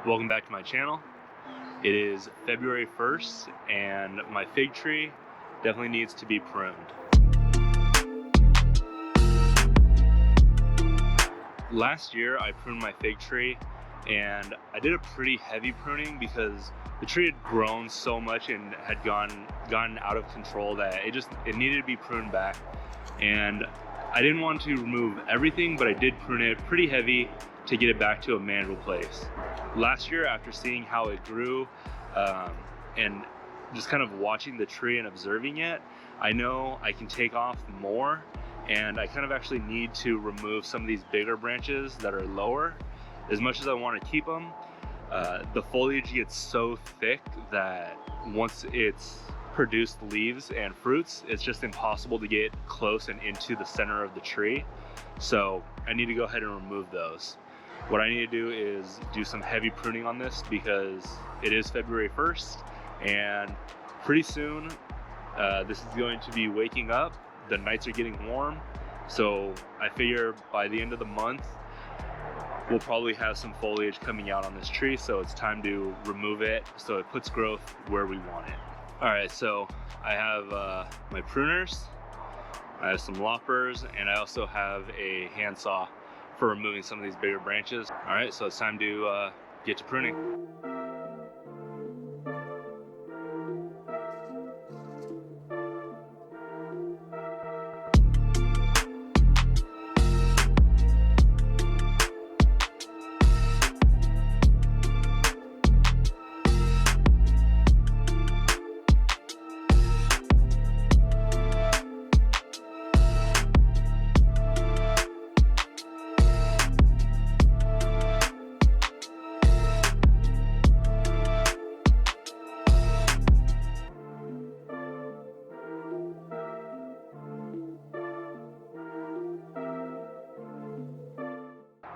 Welcome back to my channel. It is February 1st and my fig tree definitely needs to be pruned. Last year I pruned my fig tree and I did a pretty heavy pruning because the tree had grown so much and had gotten out of control that it needed to be pruned back. And I didn't want to remove everything, but I did prune it pretty heavy to get it back to a manageable place. Last year, after seeing how it grew and just kind of watching the tree and observing it, I know I can take off more, and I kind of actually need to remove some of these bigger branches that are lower. As much as I want to keep them, the foliage gets so thick that once it's produced leaves and fruits, it's just impossible to get close and into the center of the tree. So I need to go ahead and remove those. What I need to do is do some heavy pruning on this because it is February 1st and pretty soon this is going to be waking up. The nights are getting warm, so I figure by the end of the month we'll probably have some foliage coming out on this tree, so it's time to remove it so it puts growth where we want it. All right, so I have my pruners, I have some loppers, and I also have a handsaw for removing some of these bigger branches. All right, so it's time to get to pruning.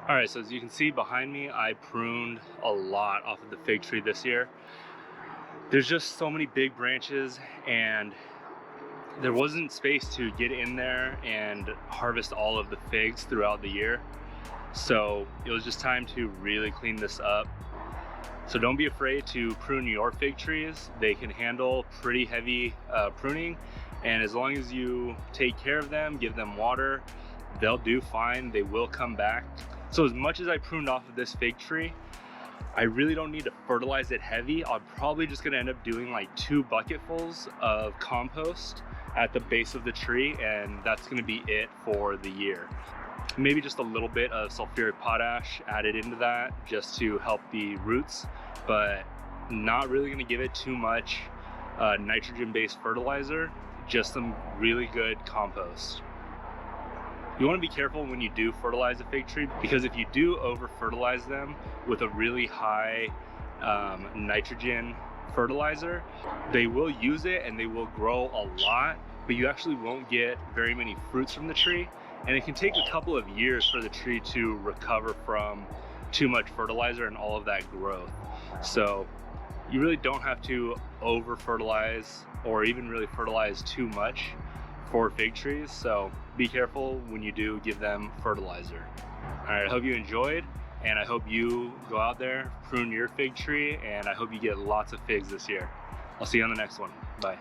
All right, so as you can see behind me, I pruned a lot off of the fig tree this year. There's just so many big branches and there wasn't space to get in there and harvest all of the figs throughout the year. So it was just time to really clean this up. So don't be afraid to prune your fig trees. They can handle pretty heavy pruning, and as long as you take care of them, give them water, they'll do fine. They will come back. So as much as I pruned off of this fig tree, I really don't need to fertilize it heavy. I'm probably just gonna end up doing like 2 bucketfuls of compost at the base of the tree, and that's gonna be it for the year. Maybe just a little bit of sulfuric potash added into that just to help the roots, but not really gonna give it too much nitrogen-based fertilizer, just some really good compost. You want to be careful when you do fertilize a fig tree, because if you do over fertilize them with a really high nitrogen fertilizer, they will use it and they will grow a lot, but you actually won't get very many fruits from the tree, and it can take a couple of years for the tree to recover from too much fertilizer and all of that growth. So you really don't have to over fertilize or even really fertilize too much for fig trees, so be careful when you do give them fertilizer. All right, I hope you enjoyed, and I hope you go out there, prune your fig tree, and I hope you get lots of figs this year. I'll see you on the next one. Bye.